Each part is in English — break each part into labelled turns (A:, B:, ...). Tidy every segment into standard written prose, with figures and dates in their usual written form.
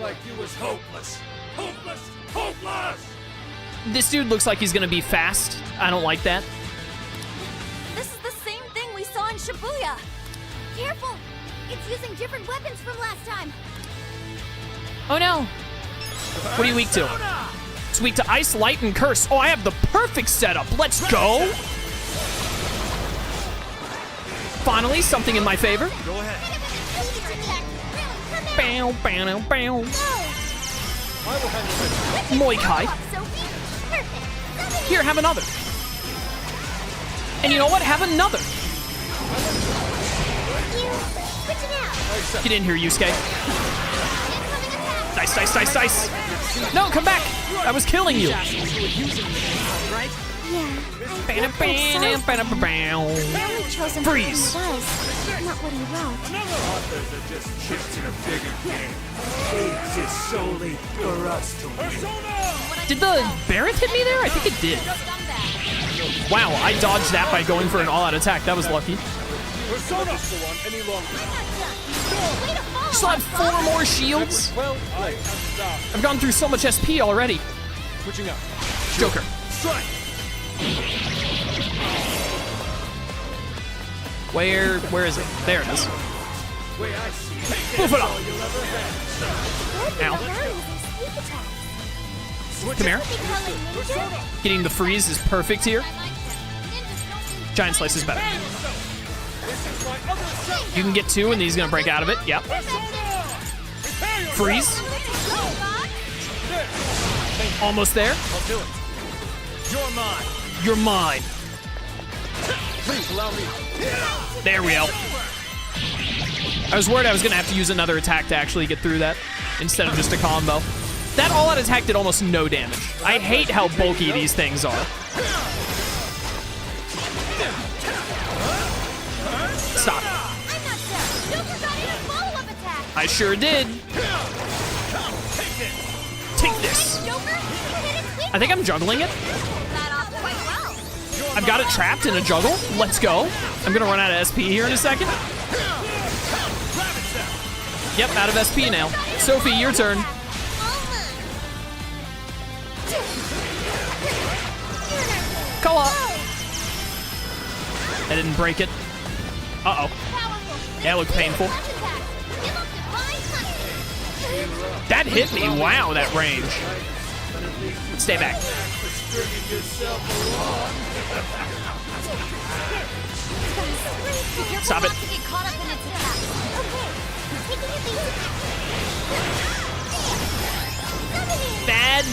A: like you was hopeless. Hopeless! Hopeless!
B: This dude looks like he's gonna be fast. I don't like that.
C: This is the same thing we saw in Shibuya. Careful! It's using different weapons from last time.
B: Oh no. What are you weak to? It's weak to ice, light, and curse. Oh, I have the perfect setup. Let's go. Finally, something in my favor.
A: Go ahead.
B: Bow, bow, bow.
A: I will handle this.
B: Moi Kai. Here, have another. And you know what? Have another. Get in here, Yusuke. Dice, dice, dice, dice. No, come back. I was killing you. Freeze.
C: Not what he wrote.
A: Authors are just chips in a bigger game. It's just solely for us to win.
B: Did the Barret hit me there? I think it did. Wow, I dodged that by going for an all-out attack. That was lucky.
A: Persona! Any longer.
B: Still have 4 more shields.
A: Well, I am
B: I've gone through so much SP already.
A: switching up.
B: Joker.
A: Strike!
B: Where is it? There it is.
A: Way I see it.
B: Move it up.
A: You'll ever have.
B: Ow. Come here. Getting the freeze is perfect here. Giant slice is better. You can get 2 and he's gonna break out of it. Yep. Freeze. Almost there.
A: I'll do it. You're mine.
B: You're mine.
A: Please allow me.
B: There we go. I was worried I was gonna have to use another attack to actually get through that instead of just a combo. That all-out attack did almost no damage. I hate how bulky these things are. Stop. I sure did. Take this. I think I'm juggling it. I've got it trapped in a juggle. Let's go. I'm gonna run out of SP here in a second. Yep, out of SP now. Sophie, your turn. Call up. I didn't break it. Uh-oh. That looked painful. That hit me. Wow, that range. Stay back. Stop it. Bad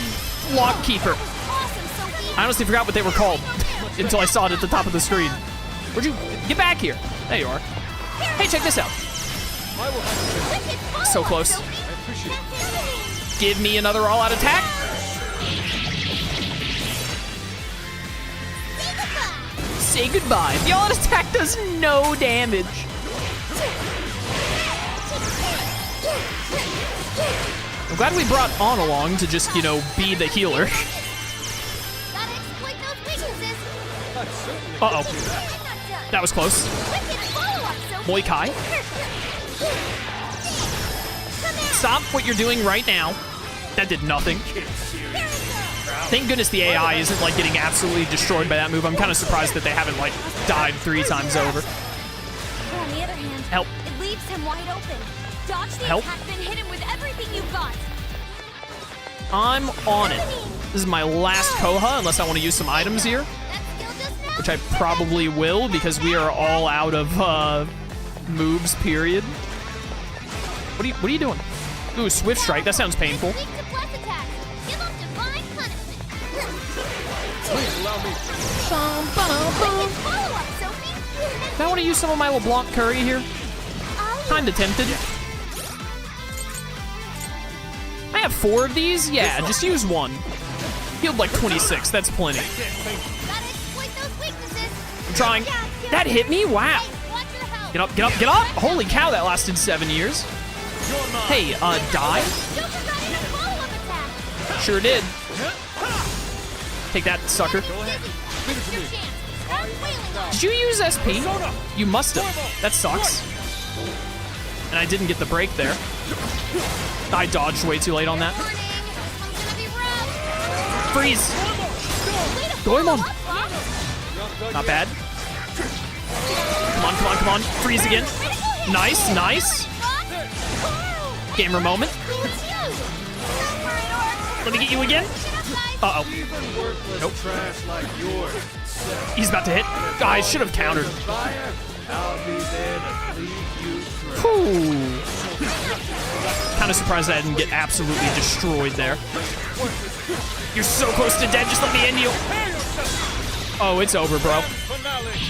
B: lock keeper. I honestly forgot what they were called until I saw it at the top of the screen. Where'd you get back here? There you are. Hey, check this out. So close. Give me another all-out attack. Say goodbye. The all-out attack does no damage. I'm glad we brought On along to just, you know, be the healer. Uh-oh. That was close. Moi Kai. Stop what you're doing right now. That did nothing. Thank goodness the AI isn't, like, getting absolutely destroyed by that move. I'm kind of surprised that they haven't, like, died 3 times over.
C: On the other hand,
B: Help.
C: it leaves him wide open. Dodge the
B: Help.
C: attack, then hit him with everything you've got.
B: I'm on it. This is my last Koha, unless I want to use some items here. Which I probably will, because we are all out of moves, period. What are you doing? Ooh, Swift Strike. That sounds painful. I want to use some of my LeBlanc curry here. Kinda tempted. I have 4 of these? Yeah, just use 1. Healed like 26. That's plenty. I'm trying. That hit me? Wow. Get up, get up, get up! Holy cow, that lasted 7 years. Hey, die? Sure did. Take that, sucker. Did you use SP? You must have. That sucks. And And I didn't get the break there. I dodged way too late on that.
C: Warning, this one's gonna be rough.
B: Freeze! Goemon! Not bad. Come on, come on, come on. Freeze again. Nice, nice. Gamer moment. Let me get you again. Uh-oh. Nope.
A: Trash like yours.
B: He's about to hit. I should have countered.
A: Fire, I'll be there to leave you through.
B: Whew. Kind of surprised I didn't get absolutely destroyed there. You're so close to dead. Just let me end you. Oh, it's over, bro. All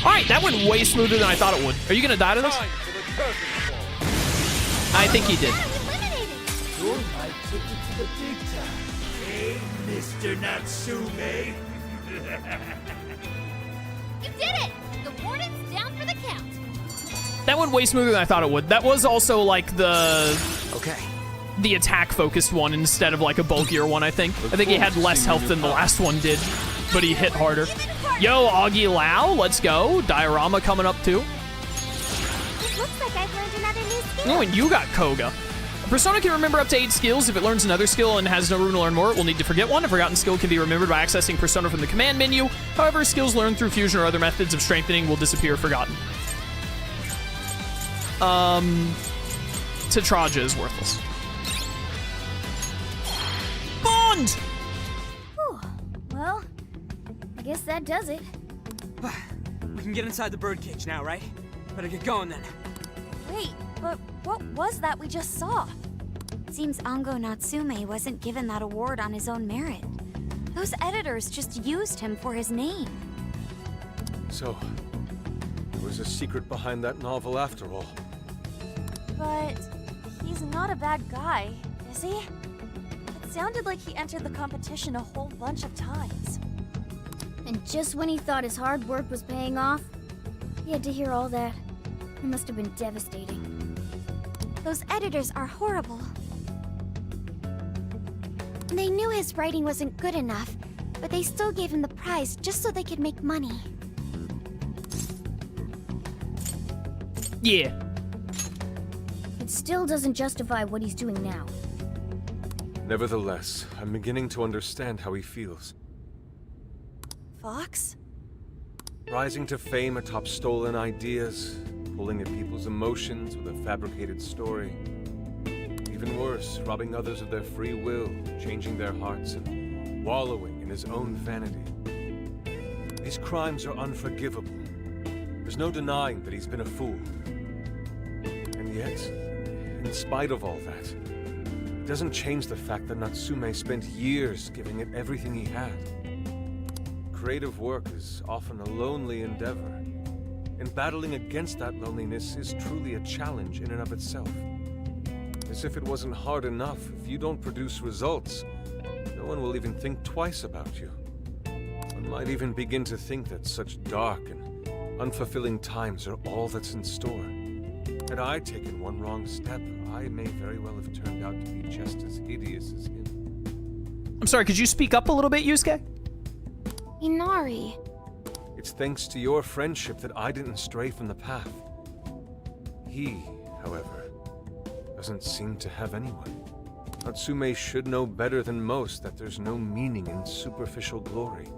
B: right, that went way smoother than I thought it would. Are you gonna die to this? I think he did.
A: Your life took you to the big time. Hey, Mr. Natsume.
C: You did it! The warden's down for the count.
B: That went way smoother than I thought it would. That was also like the attack focused one instead of like a bulkier one, I think. I think he had less health than the last one did, but he hit harder. Yo, Augie Lau, let's go. Diorama coming up too.
C: It looks like I've learned another new skill.
B: Oh, and you got Koga. A persona can remember up to 8 skills. If it learns another skill and has no room to learn more, it will need to forget one. A forgotten skill can be remembered by accessing persona from the command menu. However, skills learned through fusion or other methods of strengthening will disappear forgotten. Tetraja is worthless. Bond!
C: Whew. Well, I guess that does it.
D: We can get inside the birdcage now, right? Better get going then.
C: Wait, but what was that we just saw? Seems Ango Natsume wasn't given that award on his own merit. Those editors just used him for his name.
E: So, there was a secret behind that novel after all.
F: But he's not a bad guy, is he? It sounded like he entered the competition a whole bunch of times.
C: And just when he thought his hard work was paying off, he had to hear all that. It must have been devastating. Those editors are horrible. They knew his writing wasn't good enough, but they still gave him the prize just so they could make money.
B: Yeah.
C: It still doesn't justify what he's doing now.
E: Nevertheless, I'm beginning to understand how he feels.
F: Fox?
E: Rising to fame atop stolen ideas, pulling at people's emotions with a fabricated story. Even worse, robbing others of their free will, changing their hearts, and wallowing in his own vanity. These crimes are unforgivable. There's no denying that he's been a fool. And yet, in spite of all that, it doesn't change the fact that Natsume spent years giving it everything he had. Creative work is often a lonely endeavor, and battling against that loneliness is truly a challenge in and of itself. As if it wasn't hard enough, if you don't produce results, no one will even think twice about you. One might even begin to think that such dark and unfulfilling times are all that's in store. Had I taken one wrong step, I may very well have turned out to be just as hideous as him.
B: I'm sorry, could you speak up a little bit, Yusuke?
C: Inari.
E: It's thanks to your friendship that I didn't stray from the path. He, however, doesn't seem to have anyone. Natsume should know better than most that there's no meaning in superficial glory.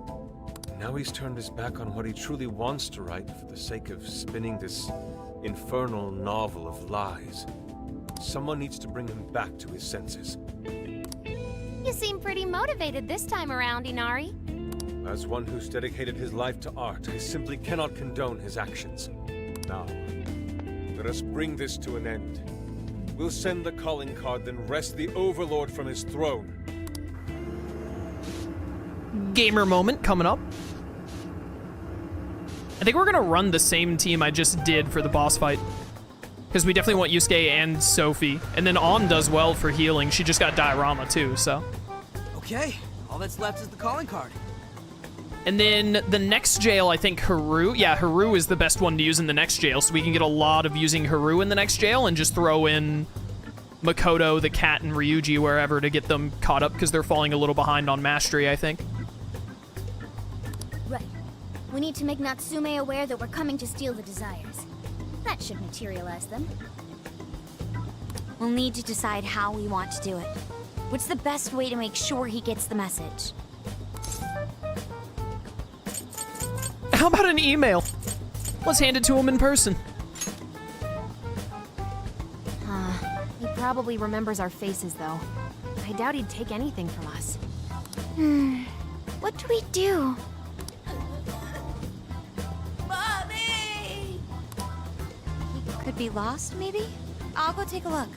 E: Now he's turned his back on what he truly wants to write for the sake of spinning this infernal novel of lies. Someone needs to bring him back to his senses.
C: You seem pretty motivated this time around, Inari.
E: As one who's dedicated his life to art, I simply cannot condone his actions. Now, let us bring this to an end. We'll send the calling card, then wrest the Overlord from his throne.
B: Gamer moment coming up. I think we're gonna run the same team I just did for the boss fight. Because we definitely want Yusuke and Sophie. And then On does well for healing. She just got Diorama too, so.
D: Okay, all that's left is the calling card.
B: And then the next jail, I think Haru. Yeah, Haru is the best one to use in the next jail, so we can get a lot of using Haru in the next jail and just throw in Makoto, the cat, and Ryuji wherever to get them caught up because they're falling a little behind on mastery, I think.
C: Right. We need to make Natsume aware that we're coming to steal the desires. That should materialize them. We'll need to decide how we want to do it. What's the best way to make sure he gets the message?
B: How about an email? Let's hand it to him in person.
G: He probably remembers our faces, though. I doubt he'd take anything from us.
C: What do we do?
F: Mommy!
C: He could be lost, maybe? I'll go take a look.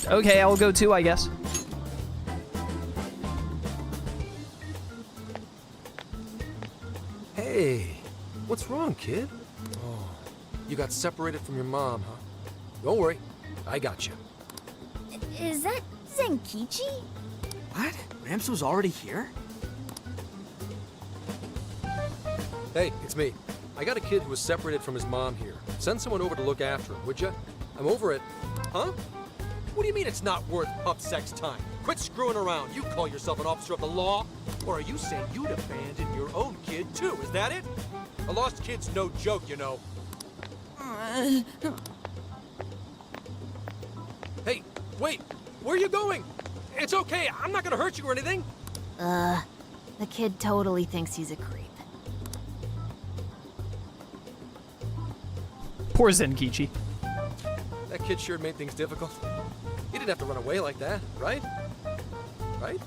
B: Okay, I'll go too, I guess.
H: Hey, what's wrong, kid? Oh, you got separated from your mom, huh? Don't worry, I got you.
F: Is that Zenkichi?
D: What? Gramps was already here?
H: Hey, it's me. I got a kid who was separated from his mom here. Send someone over to look after him, would ya? I'm over it. Huh? What do you mean it's not worth pup sex time? Quit screwing around. You call yourself an officer of the law? Or are you saying you'd abandon your own kid too? Is that it? A lost kid's no joke, you know. Hey, wait! Where are you going? It's okay, I'm not gonna hurt you or anything.
G: The kid totally thinks he's a creep.
B: Poor Zenkichi.
H: That kid sure made things difficult. He didn't have to run away like that, right? Right?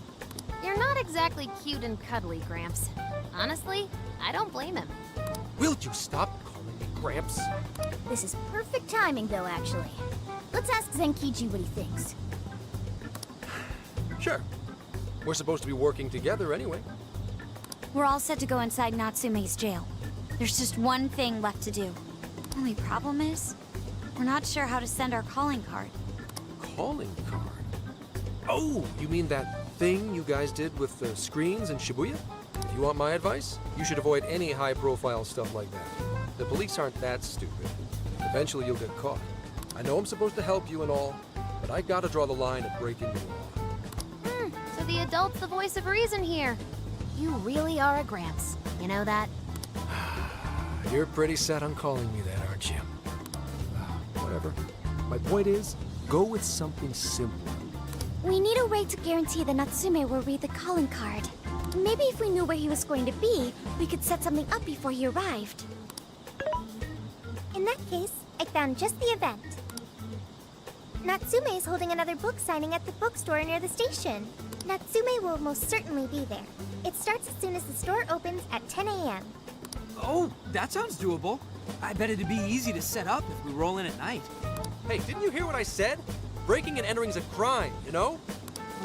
G: You're not exactly cute and cuddly, Gramps. Honestly, I don't blame him.
H: Will you stop calling me Gramps?
F: This is perfect timing, though, actually. Let's ask Zenkichi what he thinks.
H: Sure. We're supposed to be working together anyway.
C: We're all set to go inside Natsume's jail. There's just one thing left to do. Only problem is, we're not sure how to send our calling card.
H: Calling card? Oh, you mean that thing you guys did with the screens in Shibuya? If you want my advice, you should avoid any high-profile stuff like that. The police aren't that stupid. Eventually you'll get caught. I know I'm supposed to help you and all, but I gotta draw the line at breaking the law.
G: So the adult's the voice of reason here. You really are a Gramps. You know that?
H: You're pretty set on calling me that, aren't you? Whatever. My point is, go with something simple.
F: We need a way to guarantee that Natsume will read the calling card. Maybe if we knew where he was going to be, we could set something up before he arrived. In that case, I found just the event. Natsume is holding another book signing at the bookstore near the station. Natsume will most certainly be there. It starts as soon as the store opens at 10 a.m.
D: Oh, that sounds doable. I bet it'd be easy to set up if we roll in at night.
H: Hey, didn't you hear what I said? Breaking and entering's a crime, you know?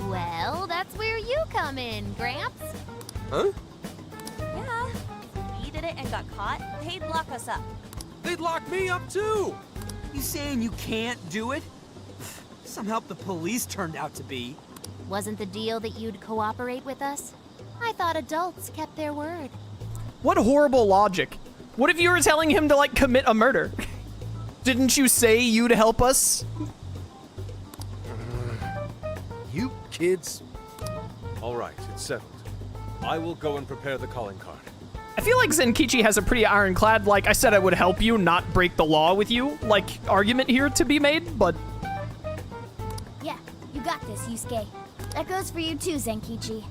G: Well, that's where you come in, Gramps.
H: Huh?
F: Yeah. If we did it and got caught, they'd lock us up.
H: They'd lock me up too!
D: You saying you can't do it? Some help the police turned out to be.
G: Wasn't the deal that you'd cooperate with us? I thought adults kept their word.
B: What horrible logic. What if you were telling him to, like, commit a murder? Didn't you say you'd help us?
H: You kids.
E: All right, it's settled. I will go and prepare the calling card.
B: I feel like Zenkichi has a pretty ironclad, like, I said I would help you, not break the law with you, like, argument here to be made, but...
F: Yeah, you got this, Yusuke. That goes for you too, Zenkichi.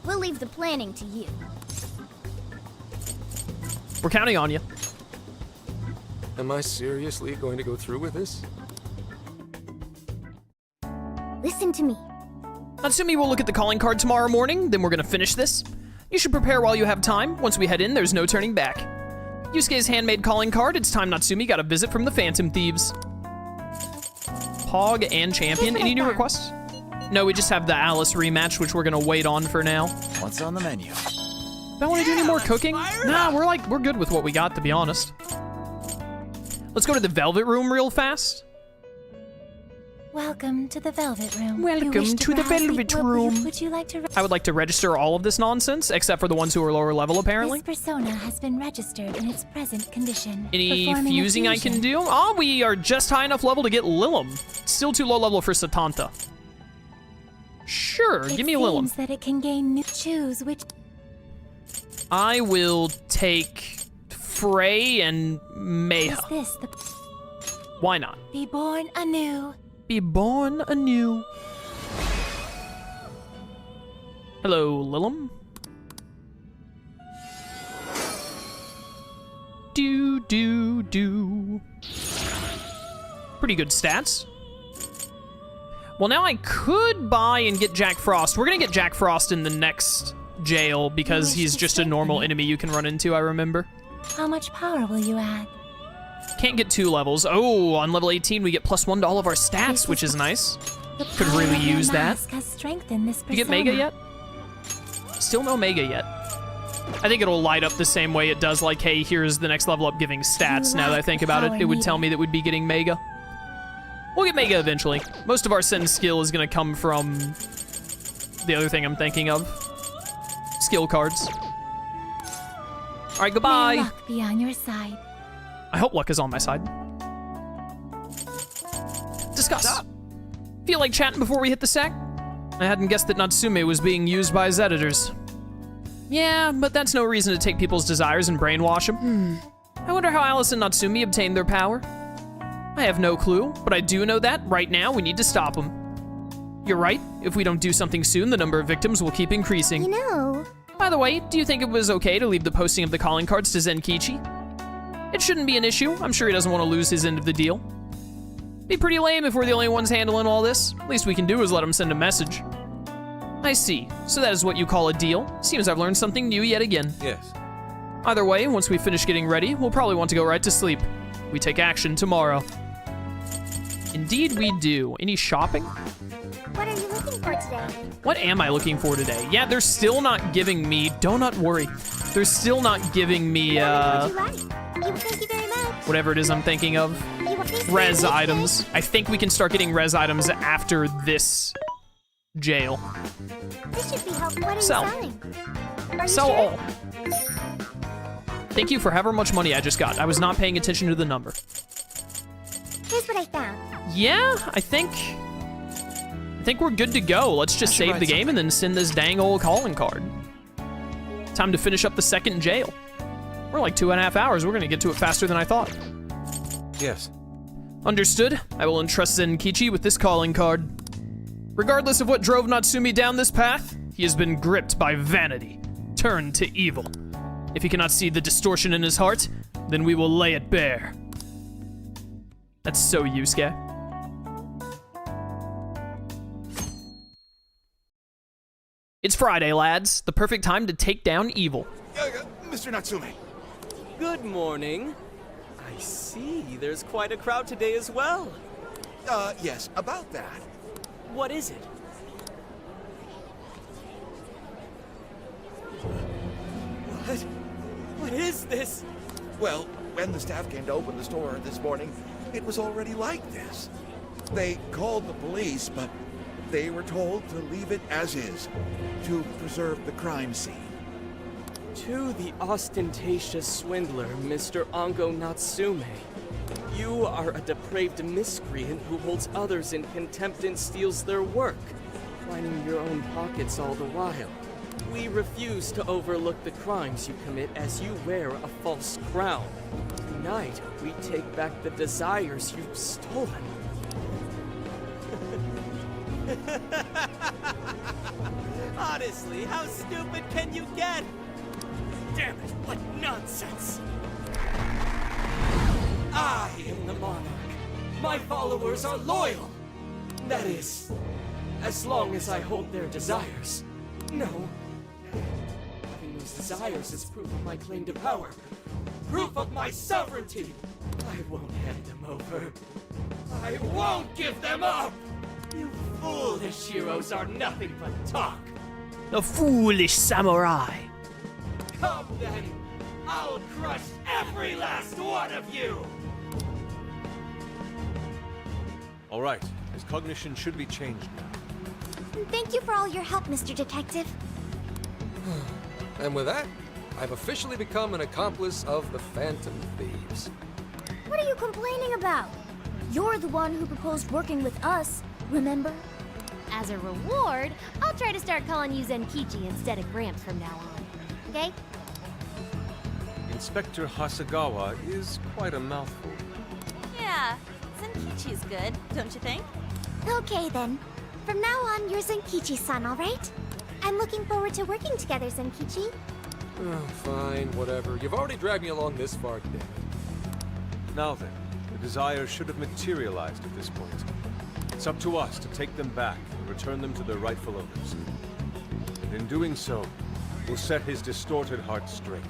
F: We'll leave the planning to you.
B: We're counting on you.
H: Am I seriously going to go through with this?
F: Listen to me.
B: Natsumi will look at the calling card tomorrow morning, then we're gonna finish this. You should prepare while you have time. Once we head in, there's no turning back. Yusuke's handmade calling card. It's time Natsumi got a visit from the Phantom Thieves. Pog and Champion. Any new requests? No, we just have the Atlus rematch, which we're gonna wait on for now.
A: What's on the menu?
B: Do I want to do any more cooking? Nah, we're good with what we got, to be honest. Let's go to the Velvet Room real fast.
F: Welcome to the Velvet Room.
B: Welcome
F: You wish
B: to the
F: browse
B: Velvet Room.
F: Would you like to?
B: I would like to register all of this nonsense, except for the ones who are lower level, apparently.
F: This persona has been registered in its present condition.
B: Any
F: Performing a
B: fusing I can
F: fusion.
B: do? Oh, we are just high enough level to get Lilum. Still too low level for Satanta. Sure, give me a Lilum.
F: It seems that it can gain new. Choose which.
B: I will take Frey and Mayha.
F: Is this the?
B: Why not?
F: Be born anew.
B: Be born anew. Hello, Lilum. Do. Pretty good stats. Well, now I could buy and get Jack Frost. We're gonna get Jack Frost in the next jail because he's just a normal enemy you can run into, I remember.
F: How much power will you add?
B: Can't get 2 levels. Oh, on level 18 we get +1 to all of our stats, which is nice. Could really use that.
F: Has strengthened this
B: You get Mega yet? Still no Mega yet. I think it'll light up the same way it does, like, hey, here's the next level up giving stats. Now that I think about it, it would tell me that we'd be getting Mega. We'll get Mega eventually. Most of our Sen skill is gonna come from the other thing I'm thinking of. Skill cards. All right, goodbye.
F: May luck be on your side.
B: I hope luck is on my side. Discuss. Feel like chatting before we hit the sack? I hadn't guessed that Natsume was being used by his editors. Yeah, but that's no reason to take people's desires and brainwash them. I wonder how Alice and Natsume obtained their power. I have no clue, but I do know that right now we need to stop them. You're right. If we don't do something soon, the number of victims will keep increasing.
C: You know...
B: By the way, do you think it was okay to leave the posting of the calling cards to Zenkichi? It shouldn't be an issue. I'm sure he doesn't want to lose his end of the deal. Be pretty lame if we're the only ones handling all this. Least we can do is let him send a message. I see. So that is what you call a deal. Seems I've learned something new yet again.
E: Yes.
B: Either way, once we finish getting ready, we'll probably want to go right to sleep. We take action tomorrow. Indeed we do. Any shopping?
C: What are you looking for today?
B: What am I looking for today? Yeah, they're still not giving me... Don't worry. They're still not giving me,
C: What would you like? Thank you very much.
B: whatever it is I'm thinking of. Res items. I think we can start getting res items after this jail.
C: This should be helpful. What are
B: Sell.
C: you selling? Are you
B: Sell
C: sure?
B: all. Thank you for however much money I just got. I was not paying attention to the number.
C: Here's what I found.
B: Yeah, I think we're good to go. Let's just save the game and then send this dang old calling card. Time to finish up the second jail. We're like 2.5 hours. We're gonna get to it faster than I thought.
E: Yes.
B: Understood. I will entrust Zenkichi with this calling card. Regardless of what drove Natsume down this path, he has been gripped by vanity, turned to evil. If he cannot see the distortion in his heart, then we will lay it bare. That's so Yusuke. It's Friday, lads. The perfect time to take down evil.
A: Mr. Natsume.
I: Good morning. I see there's quite a crowd today as well.
A: Yes, about that.
I: What is it? What is this?
A: Well, when the staff came to open the store this morning, it was already like this. They called the police, but they were told to leave it as is, to preserve the crime scene.
I: To the ostentatious swindler, Mr. Ango Natsume. You are a depraved miscreant who holds others in contempt and steals their work, lining your own pockets all the while. We refuse to overlook the crimes you commit as you wear a false crown. Tonight, we take back the desires you've stolen. Honestly, how stupid can you get? Damn it, what nonsense! I am the monarch. My followers are loyal. That is, as long as I hold their desires. No. Having those desires is proof of my claim to power. Proof of my sovereignty. I won't hand them over. I won't give them up! You foolish heroes are nothing but talk.
B: The foolish samurai.
I: Come then! I'll crush every last one of you!
E: All right. His cognition should be changed now.
C: Thank you for all your help, Mr. Detective.
H: And with that, I've officially become an accomplice of the Phantom Thieves.
C: What are you complaining about? You're the one who proposed working with us, remember?
G: As a reward, I'll try to start calling you Zenkichi instead of Gramps from now on. Okay?
E: Inspector Hasagawa is quite a mouthful.
F: Yeah, Zenkichi's good, don't you think?
J: Okay then. From now on, you're Zenkichi-san, alright? I'm looking forward to working together, Zenkichi.
H: Oh, fine, whatever. You've already dragged me along this far, damn it.
E: Now then, the desires should have materialized at this point. It's up to us to take them back and return them to their rightful owners. And in doing so, we'll set his distorted heart straight.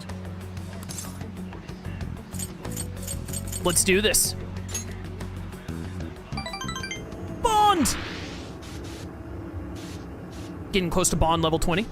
B: Let's do this. Bond! Getting close to Bond level 20.